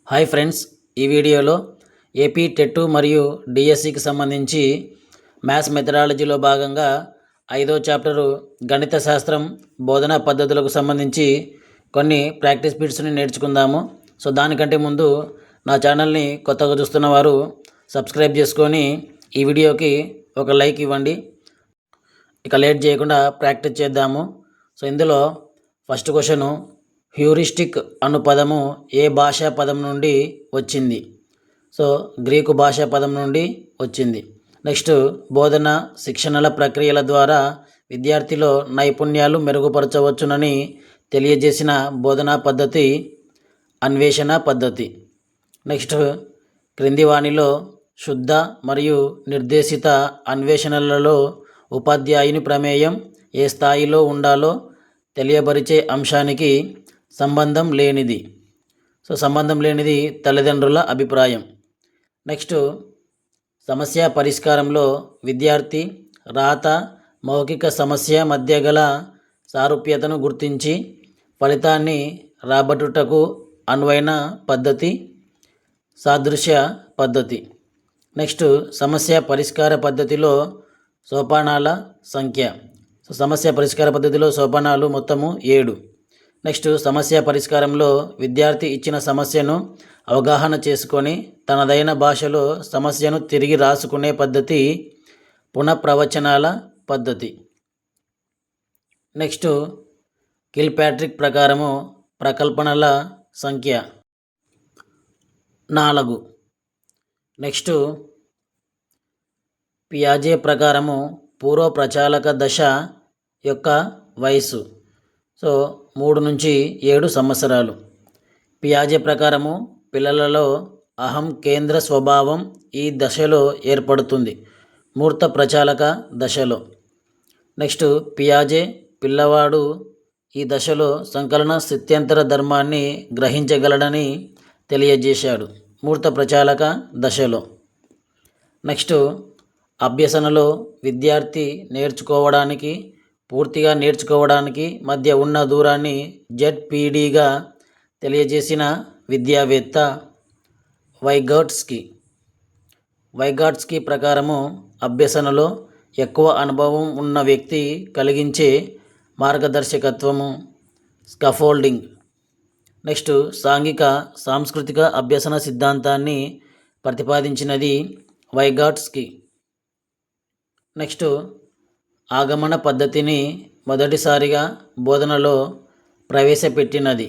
Hi friends, ఈ వీడియోలో AP TET మరియు డిఎస్సికి సంబంధించి మ్యాథ్స్ మెథడాలజీలో భాగంగా 5వ చాప్టరు గణిత శాస్త్రం బోధనా పద్ధతులకు సంబంధించి కొన్ని ప్రాక్టీస్ బిట్స్ని నేర్చుకుందాము. సో దానికంటే ముందు నా ఛానల్ని కొత్తగా చూస్తున్న వారు సబ్స్క్రైబ్ చేసుకొని ఈ వీడియోకి ఒక లైక్ ఇవ్వండి. ఇక లేట్ చేయకుండా ప్రాక్టీస్ చేద్దాము. సో ఇందులో ఫస్ట్ క్వశ్చను, హ్యూరిస్టిక్ అను పదము ఏ భాషా పదం నుండి వచ్చింది? సో గ్రీకు భాషా పదం నుండి వచ్చింది. నెక్స్ట్, బోధన శిక్షణల ప్రక్రియల ద్వారా విద్యార్థిలో నైపుణ్యాలు మెరుగుపరచవచ్చునని తెలియజేసిన బోధనా పద్ధతి అన్వేషణ పద్ధతి. నెక్స్ట్, క్రింది వానిలో శుద్ధ మరియు నిర్దేశిత అన్వేషణలలో ఉపాధ్యాయుని ప్రమేయం ఏ స్థాయిలో ఉండాలో తెలియబరిచే అంశానికి సంబంధం లేనిది. సో సంబంధం లేనిది తల్లిదండ్రుల అభిప్రాయం. నెక్స్ట్, సమస్య పరిష్కారంలో విద్యార్థి రాత మౌఖిక సమస్య మధ్య గల సారూప్యతను గుర్తించి ఫలితాన్ని రాబట్టుటకు అనువైన పద్ధతి సాదృశ్య పద్ధతి. నెక్స్ట్, సమస్య పరిష్కార పద్ధతిలో సోపానాల సంఖ్య. సో సమస్య పరిష్కార పద్ధతిలో సోపానాలు మొత్తము 7. నెక్స్ట్, సమస్య పరిష్కారంలో విద్యార్థి ఇచ్చిన సమస్యను అవగాహన చేసుకొని తనదైన భాషలో సమస్యను తిరిగి రాసుకునే పద్ధతి పునఃప్రవచనాల పద్ధతి. నెక్స్ట్, కిల్పాట్రిక్ ప్రకారము ప్రకల్పనల సంఖ్య 4. నెక్స్ట్, పియాజే ప్రకారము పూర్వ ప్రచాలక దశ యొక్క వయసు. సో 3 నుంచి 7 సంవత్సరాలు. పియాజే ప్రకారము పిల్లలలో అహం కేంద్ర స్వభావం ఈ దశలో ఏర్పడుతుంది, మూర్త ప్రచాలక దశలో. నెక్స్ట్, పియాజే పిల్లవాడు ఈ దశలో సంకలన స్థిత్యంతర ధర్మాన్ని గ్రహించగలడని తెలియజేశాడు, మూర్త ప్రచాలక దశలో. నెక్స్ట్, అభ్యసనలో విద్యార్థి పూర్తిగా నేర్చుకోవడానికి మధ్య ఉన్న దూరాన్ని ZPDగా తెలియజేసిన విద్యావేత్త వైగాట్స్కీ ప్రకారము అభ్యసనలో ఎక్కువ అనుభవం ఉన్న వ్యక్తి కలిగించే మార్గదర్శకత్వము స్కాఫోల్డింగ్. నెక్స్ట్, సాంఘిక సాంస్కృతిక అభ్యసన సిద్ధాంతాన్ని ప్రతిపాదించినది వైగాట్స్కీ. నెక్స్ట్, ఆగమన పద్ధతిని మొదటిసారిగా బోధనలో ప్రవేశపెట్టినది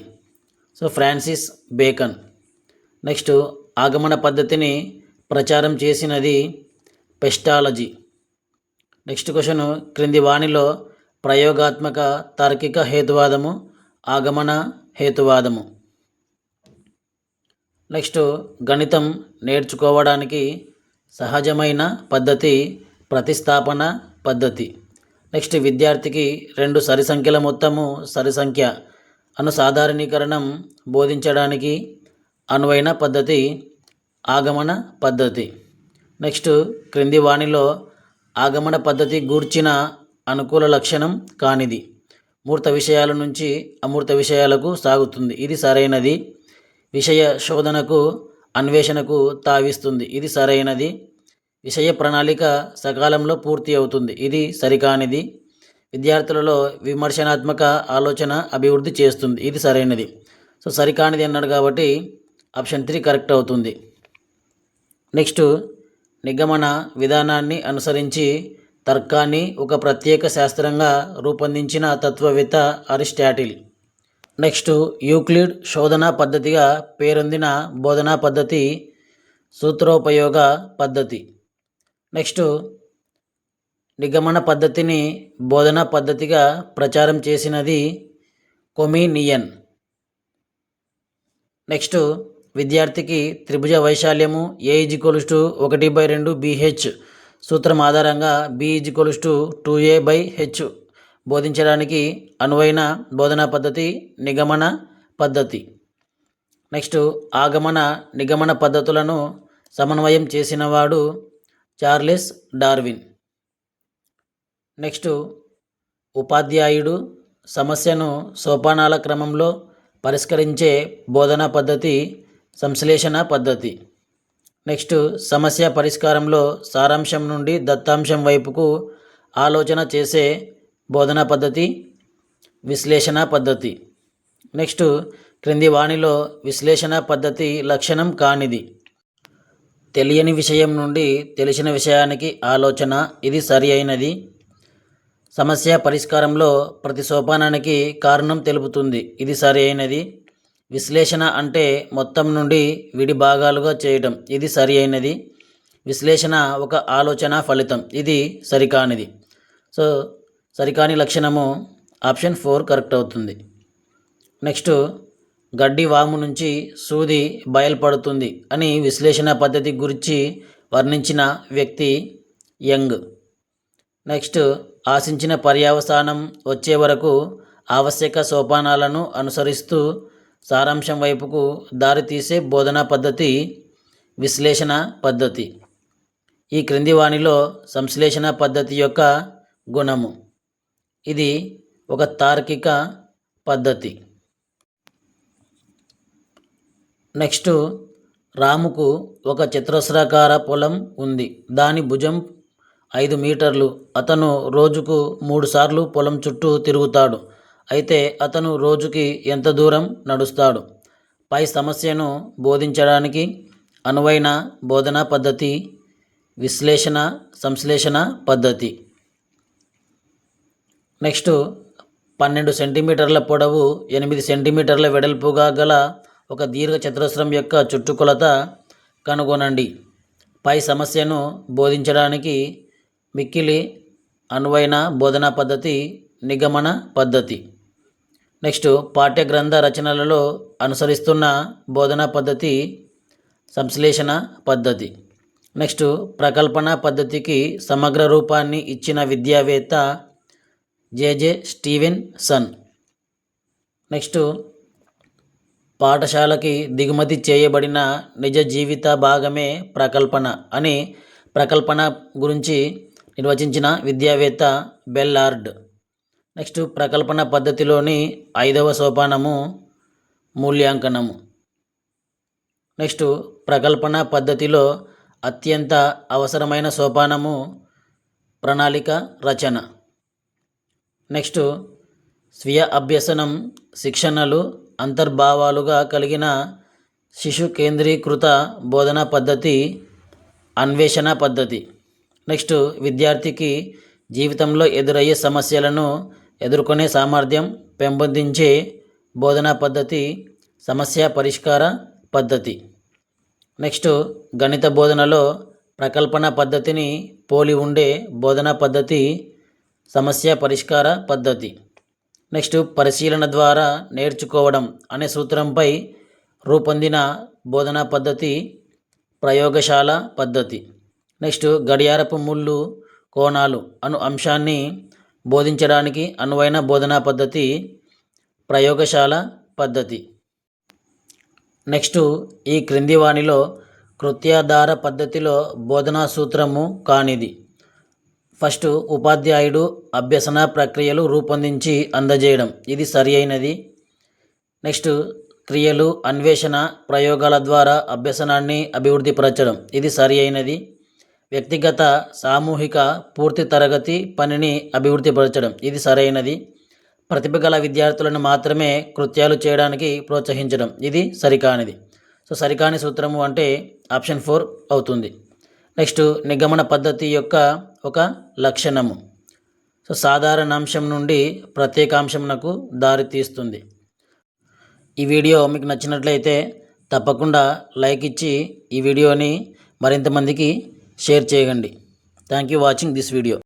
ఫ్రాన్సిస్ బేకన్. నెక్స్ట్, ఆగమన పద్ధతిని ప్రచారం చేసినది పెస్టాలజీ. నెక్స్ట్ క్వశ్చన్, క్రింది వానిలో ప్రయోగాత్మక తార్కిక హేతువాదము ఆగమన హేతువాదము. నెక్స్ట్, గణితం నేర్చుకోవడానికి సహజమైన పద్ధతి ప్రతిస్థాపన పద్ధతి. నెక్స్ట్, విద్యార్థికి 2 సరి సంఖ్యల మొత్తము సరి సంఖ్య అను సాధారణీకరణం బోధించడానికి అనువైన పద్ధతి ఆగమన పద్ధతి. నెక్స్ట్, క్రింది వానిలో ఆగమన పద్ధతి గూర్చిన అనుకూల లక్షణం కానిది. మూర్త విషయాల నుంచి అమూర్త విషయాలకు సాగుతుంది, ఇది సరైనది. విషయ శోధనకు అన్వేషణకు తావిస్తుంది, ఇది సరైనది. విషయ ప్రణాళిక సకాలంలో పూర్తి అవుతుంది, ఇది సరికానిది. విద్యార్థులలో విమర్శనాత్మక ఆలోచన అభివృద్ధి చేస్తుంది, ఇది సరైనది. సో సరికానిది అన్నాడు కాబట్టి ఆప్షన్ 3 కరెక్ట్ అవుతుంది. నెక్స్ట్, నిగమన విధానాన్ని అనుసరించి తర్కాన్ని ఒక ప్రత్యేక శాస్త్రంగా రూపొందించిన తత్వవేత్త అరిస్టాటిల్. నెక్స్ట్, యూక్లిడ్ శోధనా పద్ధతిగా పేరొందిన బోధనా పద్ధతి సూత్రోపయోగ పద్ధతి. నెక్స్ట్, నిగమన పద్ధతిని బోధనా పద్ధతిగా ప్రచారం చేసినది కొమీనియన్. నెక్స్ట్, విద్యార్థికి త్రిభుజ వైశాల్యము A=1/2 BH సూత్రం ఆధారంగా B=2A/H బోధించడానికి అనువైన బోధనా పద్ధతి నిగమన పద్ధతి. నెక్స్ట్, ఆగమన నిగమన పద్ధతులను సమన్వయం చేసినవాడు చార్లెస్ డార్విన్. నెక్స్ట్, ఉపాధ్యాయుడు సమస్యను సోపానాల క్రమంలో పరిష్కరించే బోధనా పద్ధతి సంశ్లేషణ పద్ధతి. నెక్స్ట్ సమస్య పరిష్కారంలో సారాంశం నుండి దత్తాంశం వైపుకు ఆలోచన చేసే బోధనా పద్ధతి విశ్లేషణ పద్ధతి. నెక్స్ట్ క్రింది వాణిలో విశ్లేషణ పద్ధతి లక్షణం కానిది. తెలియని విషయం నుండి తెలిసిన విషయానికి ఆలోచన, ఇది సరి అయినది. సమస్య పరిష్కారంలో ప్రతి సోపానానికి కారణం తెలుపుతుంది, ఇది సరి అయినది. విశ్లేషణ అంటే మొత్తం నుండి విడి భాగాలుగా చేయడం, ఇది సరి అయినది. విశ్లేషణ ఒక ఆలోచన ఫలితం, ఇది సరికానిది. సో సరికాని లక్షణము ఆప్షన్ 4 కరెక్ట్ అవుతుంది. నెక్స్ట్ గడ్డి వాము నుంచి సూది బయలుపడుతుంది అని విశ్లేషణ పద్ధతి గురించి వర్ణించిన వ్యక్తి యంగ్. నెక్స్ట్ ఆశించిన పర్యవసానం వచ్చే వరకు ఆవశ్యక సోపానాలను అనుసరిస్తూ సారాంశం వైపుకు దారితీసే బోధనా పద్ధతి విశ్లేషణ పద్ధతి. ఈ క్రింది వానిలో సంశ్లేషణ పద్ధతి యొక్క గుణము. ఇది ఒక తార్కిక పద్ధతి. నెక్స్ట్ రాముకు ఒక చతురస్రాకార పొలం ఉంది. దాని భుజం 5 మీటర్లు. అతను రోజుకు 3 సార్లు పొలం చుట్టూ తిరుగుతాడు. అయితే అతను రోజుకి ఎంత దూరం నడుస్తాడు? పై సమస్యను బోధించడానికి అనువైన బోధనా పద్ధతి విశ్లేషణ సంశ్లేషణ పద్ధతి. నెక్స్ట్ 12 సెంటీమీటర్ల పొడవు 8 సెంటీమీటర్ల వెడల్పుగా గల ఒక దీర్ఘ చతురస్రం యొక్క చుట్టుకొలత కనుగొనండి. పై సమస్యను బోధించడానికి మిక్కిలి అనువైన బోధనా పద్ధతి నిగమన పద్ధతి. నెక్స్ట్ పాఠ్యగ్రంథ రచనలలో అనుసరిస్తున్న బోధనా పద్ధతి సంశ్లేషణ పద్ధతి. నెక్స్ట్ ప్రకల్పన పద్ధతికి సమగ్ర రూపాన్ని ఇచ్చిన విద్యావేత్త జెజె స్టీవెన్సన్. నెక్స్ట్ పాఠశాలకి దిగుమతి చేయబడిన నిజ జీవిత భాగమే ప్రకల్పన అని ప్రకల్పన గురించి నిర్వచించిన విద్యావేత్త బెల్లార్డ్. నెక్స్ట్ ప్రకల్పన పద్ధతిలోని 5వ సోపానము మూల్యాంకనము. నెక్స్ట్ ప్రకల్పన పద్ధతిలో అత్యంత అవసరమైన సోపానము ప్రణాళిక రచన. నెక్స్ట్ స్వీయ అభ్యసనం శిక్షణలు అంతర్భావాలుగా కలిగిన శిశు కేంద్రీకృత బోధనా పద్ధతి అన్వేషణ పద్ధతి. నెక్స్ట్ విద్యార్థికి జీవితంలో ఎదురయ్యే సమస్యలను ఎదుర్కొనే సామర్థ్యం పెంపొందించే బోధనా పద్ధతి సమస్య పరిష్కార పద్ధతి. నెక్స్ట్ గణిత బోధనలో ప్రకల్పన పద్ధతిని పోలి ఉండే బోధనా పద్ధతి సమస్య పరిష్కార పద్ధతి. నెక్స్ట్ పరిశీలన ద్వారా నేర్చుకోవడం అనే సూత్రంపై రూపొందిన బోధనా పద్ధతి ప్రయోగశాల పద్ధతి. నెక్స్ట్ గడియారపు ముళ్ళు కోణాలు అను అంశాన్ని బోధించడానికి అనువైన బోధనా పద్ధతి ప్రయోగశాల పద్ధతి. నెక్స్ట్ ఈ క్రింది వానిలో కృత్యాధార పద్ధతిలో బోధనా సూత్రము కానిది. ఫస్ట్ ఉపాధ్యాయుడు అభ్యసన ప్రక్రియలు రూపొందించి అందజేయడం, ఇది సరి అయినది. నెక్స్ట్ క్రియలు అన్వేషణ ప్రయోగాల ద్వారా అభ్యసనాన్ని అభివృద్ధిపరచడం, ఇది సరి అయినది. వ్యక్తిగత సామూహిక పూర్తి తరగతి పనిని అభివృద్ధిపరచడం, ఇది సరైనది. ప్రతిభ గల విద్యార్థులను మాత్రమే కృత్యాలు చేయడానికి ప్రోత్సహించడం, ఇది సరికానిది. సో సరికాని సూత్రము అంటే ఆప్షన్ 4 అవుతుంది. నెక్స్ట్ నిగమన పద్ధతి యొక్క ఒక లక్షణము. సో సాధారణాంశం నుండి ప్రత్యేకాంశమునకు దారి తీస్తుంది. ఈ వీడియో మీకు నచ్చినట్లయితే తప్పకుండా లైక్ ఇచ్చి ఈ వీడియోని మరింత మందికి షేర్ చేయండి. Thank you watching this video.